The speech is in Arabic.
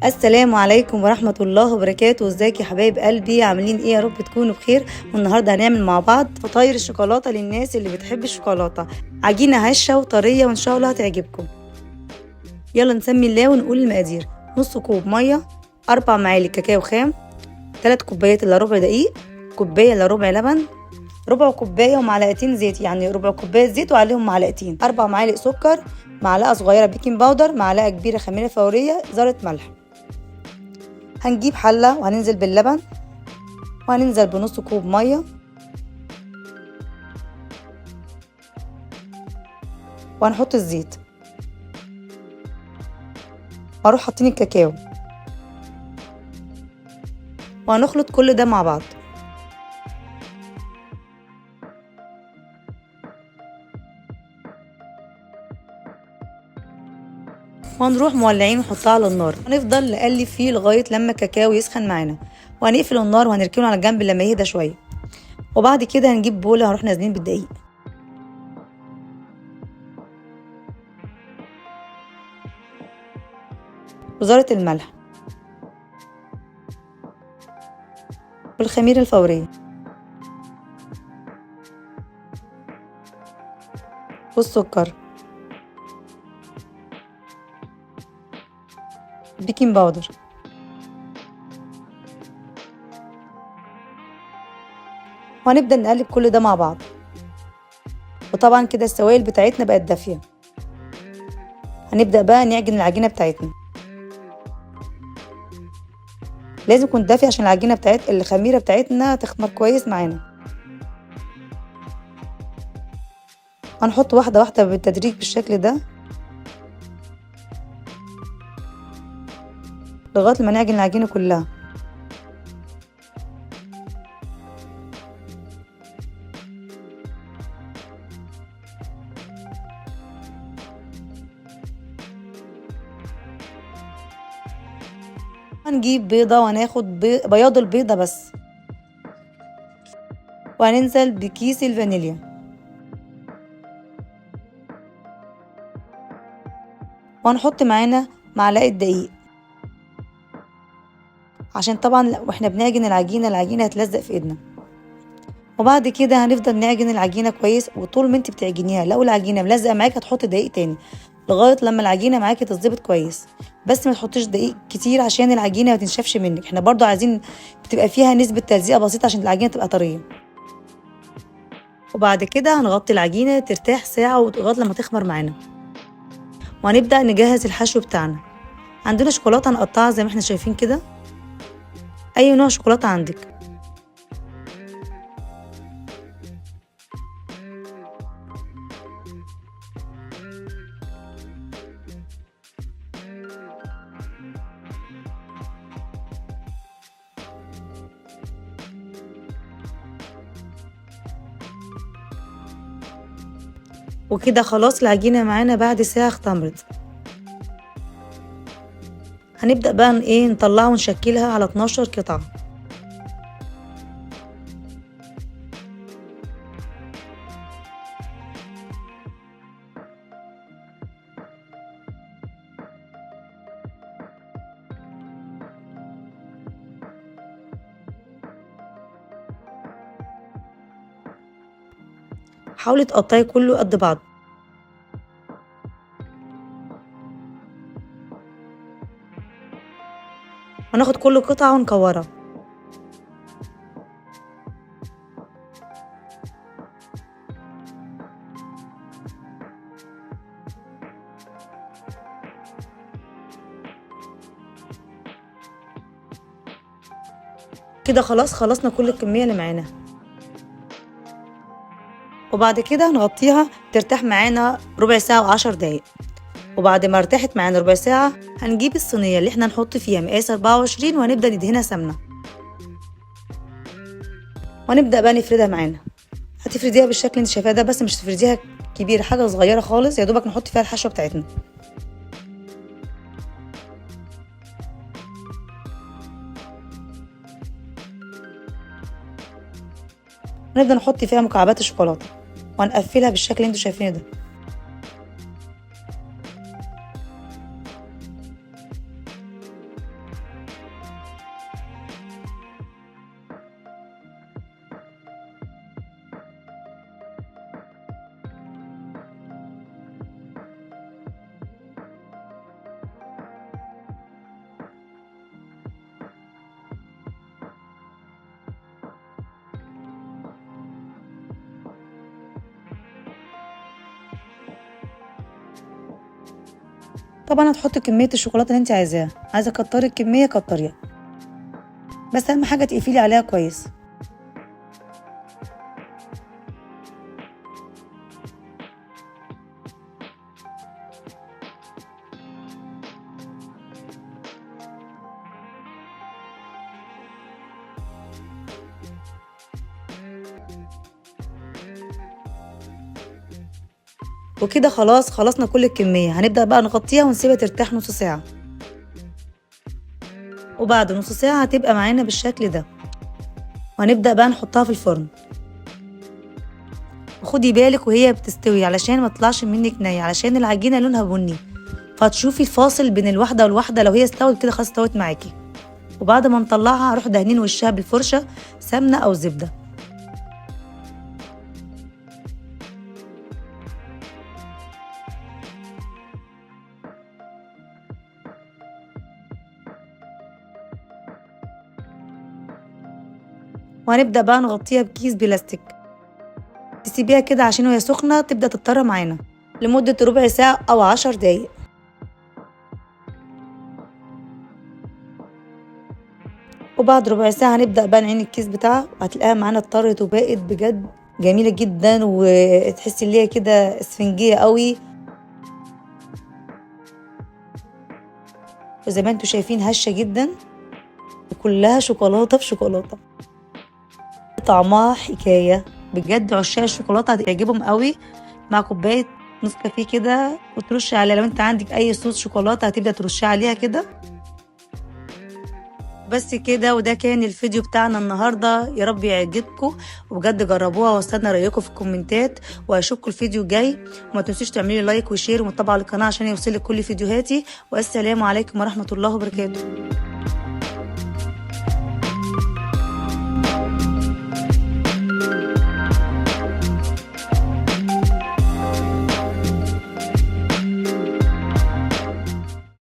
السلام عليكم ورحمة الله وبركاته. ازيك يا حبايب قلبي؟ عاملين ايه؟ يا رب تكونوا بخير. والنهاردة هنعمل مع بعض فطاير الشوكولاتة للناس اللي بتحب الشوكولاتة. عجينة هشة وطرية وان شاء الله هتعجبكم. يلا نسمي الله ونقول المقادير. نص كوب مية، 4 معالق كاكاو خام، 3 كوبايات الا ربع دقيق، كوباية الا ربع لبن، ربع كوباية ومعلقتين زيت، يعني ربع كوباية زيت وعليهم معلقتين، 4 معالق سكر، معلقة صغيرة بيكنج باودر، معلقة كبيرة خميرة فورية، ذرة ملح. هنجيب حلة وهننزل باللبن، وهننزل بنص كوب مية، وهنحط الزيت، وهروح حاطين الكاكاو، وهنخلط كل ده مع بعض. وهنروح مولعين ونحطها على النار، هنفضل نقلب فيه لغايه لما الكاكاو يسخن معانا، وهنقفل النار وهنركنه على جنب لما يهدى شويه. وبعد كده هنجيب بوله، هنروح نازلين بالدقيق وذرة الملح والخميره الفوريه والسكر، بيكنج باودر، وهنبدأ نقلب كل ده مع بعض. وطبعا كده السوائل بتاعتنا بقت دافية. هنبدأ بقى نعجن العجينة بتاعتنا. لازم تكون دافية عشان العجينة الخميرة بتاعتنا تخمر كويس معانا. هنحط واحدة واحدة بالتدريج بالشكل ده لغاية ما نعجن العجينة كلها. هنجيب بيضة وهناخد بياض البيضة بس، وهننزل بكيس الفانيليا، وهنحط معانا معلقة دقيق عشان طبعا واحنا بنعجن العجينة هتلزق في ايدنا. وبعد كده هنفضل نعجن العجينة كويس، وطول ما انت بتعجنيها لو العجينة ملزقة معاك هتحط دقيق تاني لغاية لما العجينة معاكي تتظبط كويس. بس ما تحطيش دقيق كتير عشان العجينة ما تنشفش منك، احنا برضو عايزين بتبقى فيها نسبة تلزيقة بسيطة عشان العجينة تبقى طرية. وبعد كده هنغطي العجينة ترتاح ساعة لغاية لما تخمر معانا، وهنبدأ نجهز الحشو بتاعنا. عندنا شوكولاتة هنقطعها زي ما احنا شايفين كده، اي نوع شوكولاتة عندك. وكده خلاص العجينة معانا بعد ساعة اختمرت. هنبدأ بقى نطلعها ونشكلها على 12 قطعة. حاولي تقطعي كله قد بعض. وناخد كل قطعة ونكورها. كده خلاص خلصنا كل الكمية اللي معانا. وبعد كده هنغطيها ترتاح معانا ربع ساعة و10 دقايق. وبعد ما ارتاحت معانا ربع ساعة هنجيب الصينية اللي احنا نحط فيها مقاس 24 وهنبدأ ندهنها سمنة، وهنبدأ بقى نفردها معانا. هتفرديها بالشكل اللي انت شايفاه ده، بس مش تفرديها كبيرة، حاجة صغيرة خالص يا دوبك نحط فيها الحشوة بتاعتنا. ونبدأ نحط فيها مكعبات الشوكولاتة وهنقفلها بالشكل اللي انتوا شايفينه ده. طبعا هتحطي كميه الشوكولاته اللي انت عايزاها، عايزه كتري الكميه كتريها، بس اهم حاجه تقفلي عليها كويس. وكده خلاص خلصنا كل الكميه، هنبدا بقى نغطيها ونسيبها ترتاح نص ساعه، وبعد نص ساعه هتبقى معانا بالشكل ده، وهنبدا بقى نحطها في الفرن. وخدي بالك وهي بتستوي علشان ما تطلعش منك نية، علشان العجينه لونها بني، فتشوفي الفاصل بين الواحده والواحده، لو هي استوت كده خلاص استوت معاكي. وبعد ما نطلعها هروح دهنين وشها بالفرشه سمنه او زبده. وهنبدا بقى نغطيها بكيس بلاستيك، تسيبيها كده عشان وهي سخنه تبدا تضطر معانا لمده ربع ساعه او 10 دقايق. وبعد ربع ساعه هنبدا بقى نعين الكيس بتاعها، وهتلاقيها معانا اتطرت وبقت بجد جميله جدا، وتحسي ان هي كده اسفنجيه قوي، وزي ما انتوا شايفين هشه جدا، وكلها شوكولاته في شوكولاته، طعمها حكايه بجد. عشاق الشوكولاته هتعجبهم قوي، مع كوبايه نسكافيه كده، وترشي عليها لو انت عندك اي صوص شوكولاته هتبدا ترشي عليها كده. بس كده، وده كان الفيديو بتاعنا النهارده، يا رب يعجبكم وبجد جربوها، واستنى رايكم في الكومنتات، واشوفكم الفيديو الجاي. وما تنسوش تعملوا لايك وشير ومتابعه للقناه عشان يوصلك كل فيديوهاتي. والسلام عليكم ورحمه الله وبركاته.